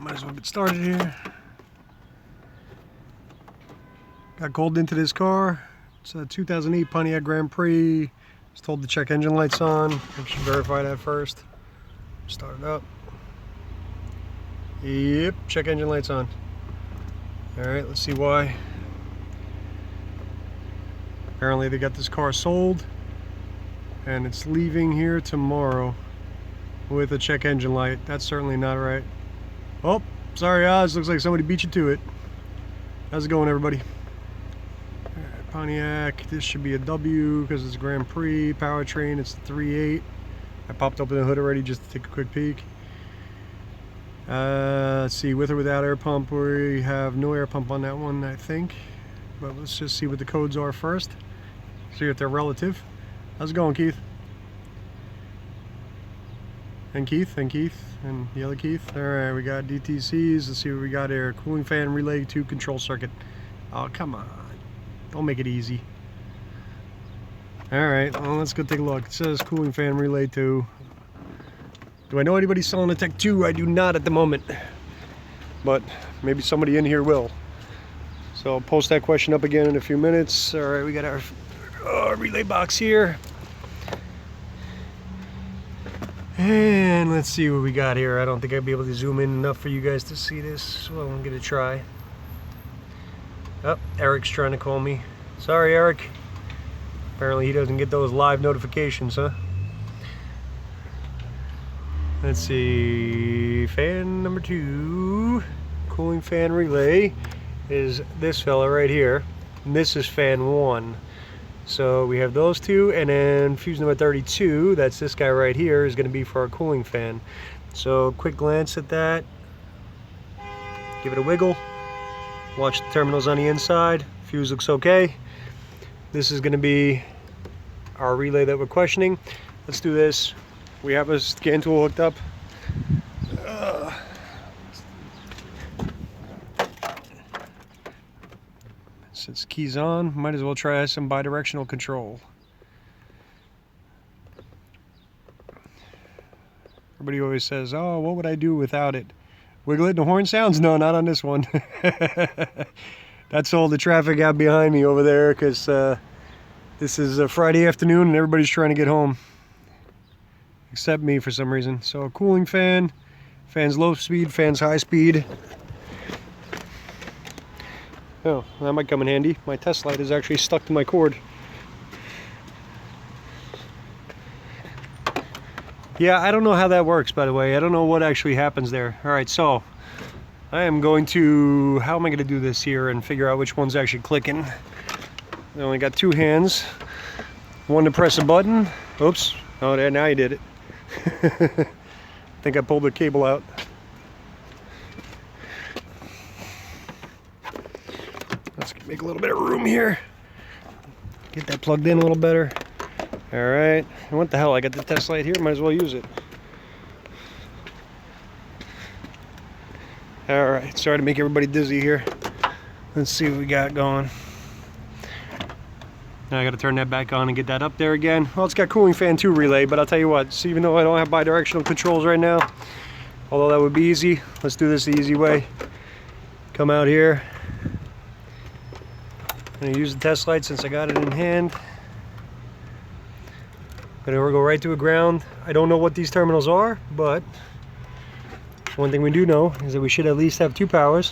Might as well get started here. Got called into this car. It's a 2008 Pontiac Grand Prix. Was told to check engine lights on. I should verify that first. Start it up. Yep, check engine lights on. Alright, let's see why. Apparently they got this car sold and it's leaving here tomorrow with a check engine light. That's certainly not right. Oh, sorry Oz, looks like somebody beat you to it. How's it going, everybody? Alright, Pontiac, this should be a W because it's Grand Prix. Powertrain, it's 3.8. I popped open the hood already just to take a quick peek. Let's see, with or without air pump. We have no air pump on that one, I think. But let's just see what the codes are first. See if they're relative. How's it going, Keith? And Keith, and Keith, and the other Keith. Alright, we got DTCs. Let's see what we got here. Cooling fan relay to control circuit. Oh, come on. Don't make it easy. Alright, well, let's go take a look. It says cooling fan relay to. Do I know anybody selling a Tech 2? I do not at the moment. But maybe somebody in here will. So I'll post that question up again in a few minutes. Alright, we got our relay box here. And let's see what we got here. I don't think I'd be able to zoom in enough for you guys to see this. So I'm going to try. Oh, Eric's trying to call me. Sorry, Eric. Apparently he doesn't get those live notifications, huh? Let's see. Fan number 2. Cooling fan relay is this fella right here. And this is fan 1. So we have those two, and then fuse number 32, that's this guy right here, is going to be for our cooling fan. So quick glance at that. Give it a wiggle. Watch the terminals on the inside. Fuse looks okay. This is going to be our relay that we're questioning. Let's do this. We have a scan tool hooked up. Since keys on, might as well try some bidirectional control. Everybody always says, oh, what would I do without it? Wiggle it and the horn sounds? No, not on this one. That's all the traffic out behind me over there because this is a Friday afternoon and everybody's trying to get home. Except me for some reason. So a cooling fan, fan's low speed, fan's high speed. Oh, that might come in handy. My test light is actually stuck to my cord. Yeah, I don't know how that works, by the way. I don't know what actually happens there. Alright, so I am going to... How am I going to do this here and figure out which one's actually clicking? I only got 2 hands. One to press a button. Oops. Oh, there, now you did it. I think I pulled the cable out. Let's make a little bit of room here. Get that plugged in a little better. Alright. And what the hell? I got the test light here. Might as well use it. Alright. Sorry to make everybody dizzy here. Let's see what we got going. Now I got to turn that back on and get that up there again. Well, it's got cooling fan 2 relay, but I'll tell you what. So even though I don't have bidirectional controls right now, although that would be easy, let's do this the easy way. Come out here. I'm going to use the test light since I got it in hand. I'm going to go right to a ground. I don't know what these terminals are, but one thing we do know is that we should at least have 2 powers,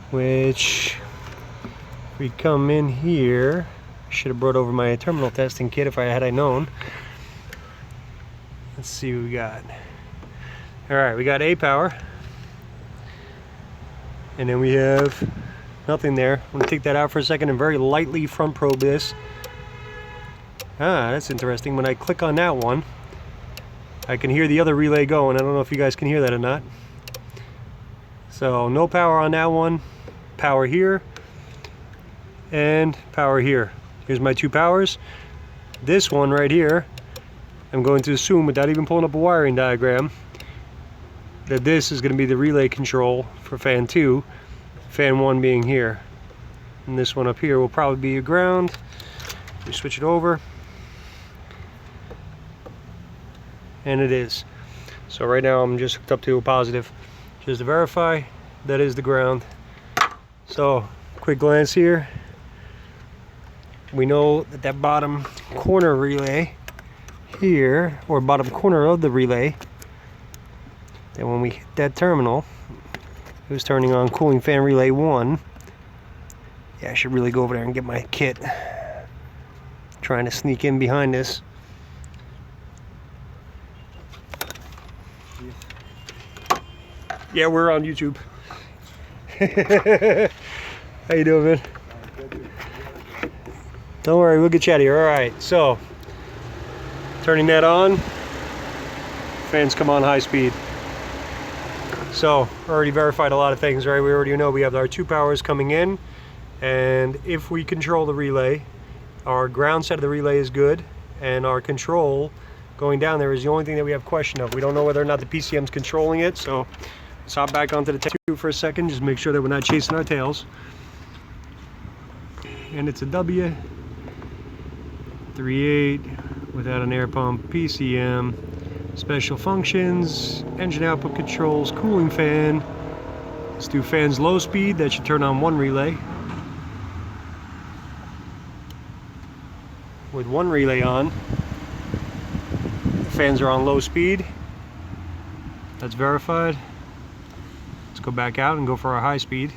which if we come in here, I should have brought over my terminal testing kit if I had known. Let's see what we got. Alright, we got A power. And then we have nothing there. I'm going to take that out for a second and very lightly front probe this. Ah, that's interesting. When I click on that one, I can hear the other relay going. I don't know if you guys can hear that or not. So no power on that one. Power here. And power here. Here's my 2 powers. This one right here, I'm going to assume without even pulling up a wiring diagram that this is going to be the relay control for fan 2. Fan 1 being here. And this one up here will probably be a ground. We switch it over. And it is. So right now I'm just hooked up to a positive. just to verify that is the ground. So quick glance here, we know that that bottom corner relay here, or bottom corner of the relay, that when we hit that terminal, it was turning on cooling fan relay 1. Yeah, I should really go over there and get my kit. Trying to sneak in behind this. Yeah, we're on YouTube. How you doing, man? Don't worry, we'll get you out of here. All right, so turning that on, fans come on high speed. So already verified a lot of things, right? We already know we have our 2 powers coming in, and if we control the relay, our ground side of the relay is good, and our control going down there is the only thing that we have question of. We don't know whether or not the PCM's controlling it, so let's hop back onto the tube for a second, just make sure that we're not chasing our tails. And it's a W38 without an air pump, PCM, special functions, engine output controls, cooling fan. Let's do fans low speed, that should turn on 1 relay. With 1 relay on, the fans are on low speed. That's verified. Let's go back out and go for our high speed.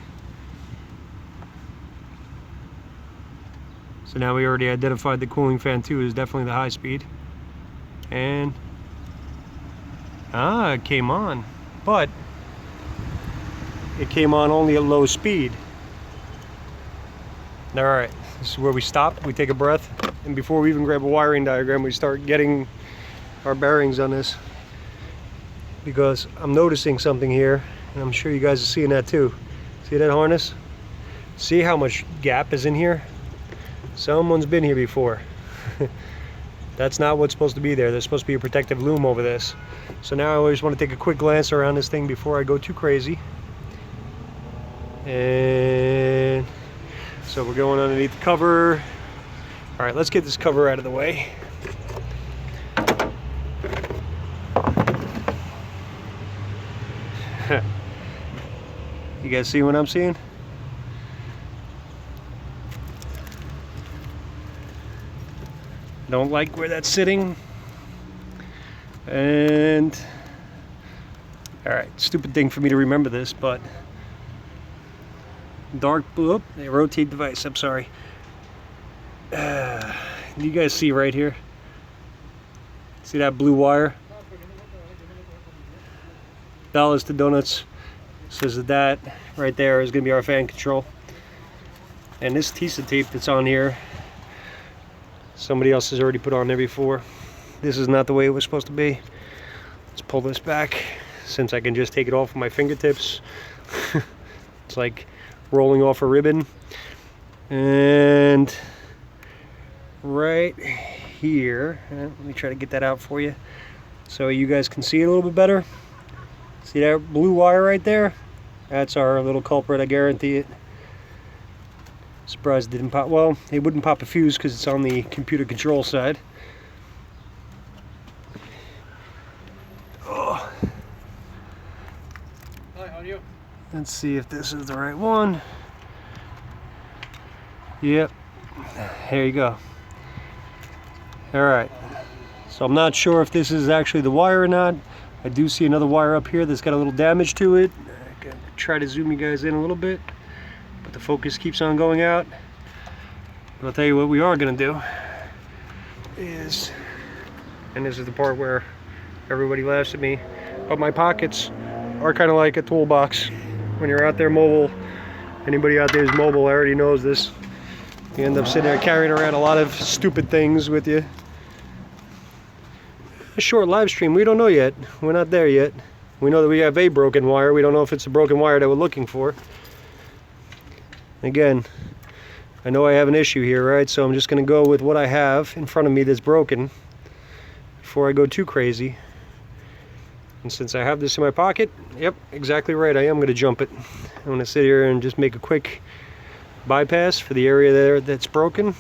So now we already identified the cooling fan 2 is definitely the high speed. And it came on, but it came on only at low speed. All right, this is where we stop, we take a breath, and before we even grab a wiring diagram, we start getting our bearings on this, because I'm noticing something here, and I'm sure you guys are seeing that too. See that harness? See how much gap is in here? Someone's been here before. That's not what's supposed to be there. There's supposed to be a protective loom over this. So now I always want to take a quick glance around this thing before I go too crazy. And so we're going underneath the cover. All right, let's get this cover out of the way. You guys see what I'm seeing? Don't like where that's sitting. And all right, stupid thing for me to remember this, but dark blue, rotate device, I'm sorry. You guys see right here? See that blue wire? Dollars to Donuts says that right there is going to be our fan control. And this TISA tape that's on here, somebody else has already put on there before. This is not the way it was supposed to be. Let's pull this back, since I can just take it off with my fingertips. It's like rolling off a ribbon. And right here, let me try to get that out for you so you guys can see it a little bit better. See that blue wire right there? That's our little culprit, I guarantee it. Surprised it didn't pop. Well, it wouldn't pop a fuse because it's on the computer control side. Oh. Hi, how are you? Let's see if this is the right one. Yep, there you go. All right, so I'm not sure if this is actually the wire or not. I do see another wire up here that's got a little damage to it. I can try to zoom you guys in a little bit, but the focus keeps on going out. But I'll tell you what we are gonna do is, and this is the part where everybody laughs at me, but my pockets are kind of like a toolbox. When you're out there mobile, anybody out there is mobile already knows this. You end up sitting there carrying around a lot of stupid things with you. A short live stream, we don't know yet. We're not there yet. We know that we have a broken wire. We don't know if it's a broken wire that we're looking for. Again, I know I have an issue here, right? So I'm just going to go with what I have in front of me that's broken before I go too crazy. And since I have this in my pocket, yep, exactly right, I am going to jump it. I'm going to sit here and just make a quick bypass for the area there that's broken.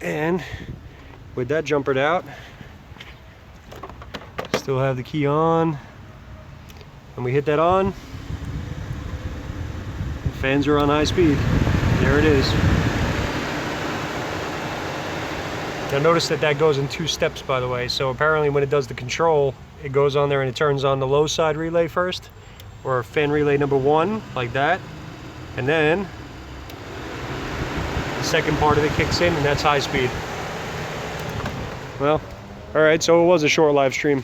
And with that jumpered out, still have the key on. and we hit that on. The fans are on high speed. There it is. Now notice that that goes in 2 steps, by the way. So apparently when it does the control, it goes on there and it turns on the low side relay first, or fan relay number 1, like that. And then the second part of it kicks in, and that's high speed. Well, all right, so it was a short live stream.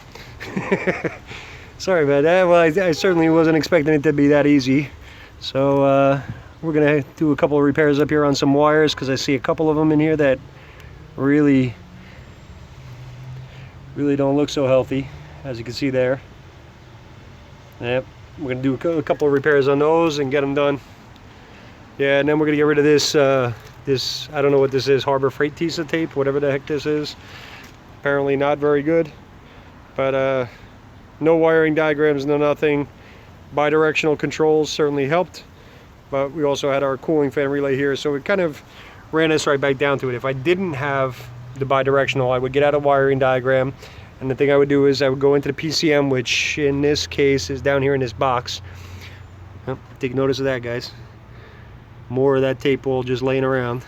Sorry about that. Well, I certainly wasn't expecting it to be that easy. So we're gonna do a couple of repairs up here on some wires, because I see a couple of them in here that really don't look so healthy, as you can see there. Yep, we're gonna do a couple of repairs on those and get them done. Yeah, and then we're gonna get rid of this this, I don't know what this is, Harbor Freight Tesa tape, whatever the heck this is. Apparently not very good, but no wiring diagrams, no nothing. Bidirectional controls certainly helped, but we also had our cooling fan relay here, so it kind of ran us right back down to it. If I didn't have the bidirectional, I would get out a wiring diagram, and the thing I would do is I would go into the PCM, which in this case is down here in this box. Oh, take notice of that, guys. More of that tape will just laying around.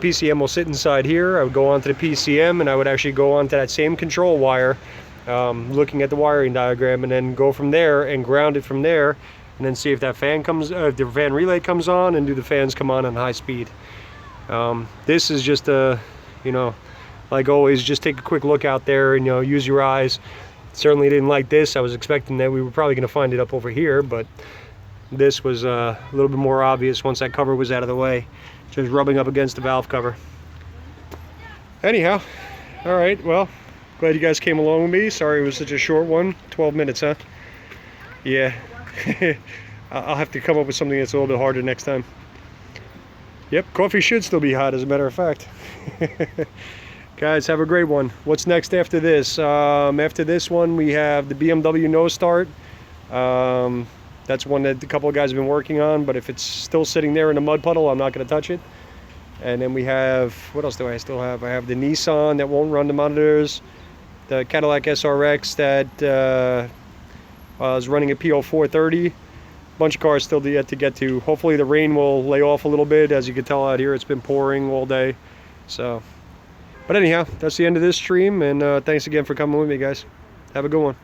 The PCM will sit inside here. I would go onto the PCM, and I would actually go onto that same control wire, looking at the wiring diagram, and then go from there and ground it from there, and then see if that fan comes, if the fan relay comes on, and do the fans come on high speed. This is just a, you know, like always, just take a quick look out there and, you know, use your eyes. Certainly didn't like this. I was expecting that we were probably going to find it up over here, but this was a little bit more obvious once that cover was out of the way, just rubbing up against the valve cover. Anyhow, all right, well, glad you guys came along with me. Sorry it was such a short one. 12 minutes, huh? Yeah. I'll have to come up with something that's a little bit harder next time. Yep, coffee should still be hot, as a matter of fact. Guys, have a great one. What's next after this? After this one, we have the BMW No Start. That's one that a couple of guys have been working on, but if it's still sitting there in a mud puddle, I'm not going to touch it. And then we have, what else do I still have? I have the Nissan that won't run the monitors, the Cadillac SRX that is running a PO430. Bunch of cars still yet to get to. Hopefully the rain will lay off a little bit. As you can tell out here, it's been pouring all day. So, but anyhow, that's the end of this stream, and thanks again for coming with me, guys. Have a good one.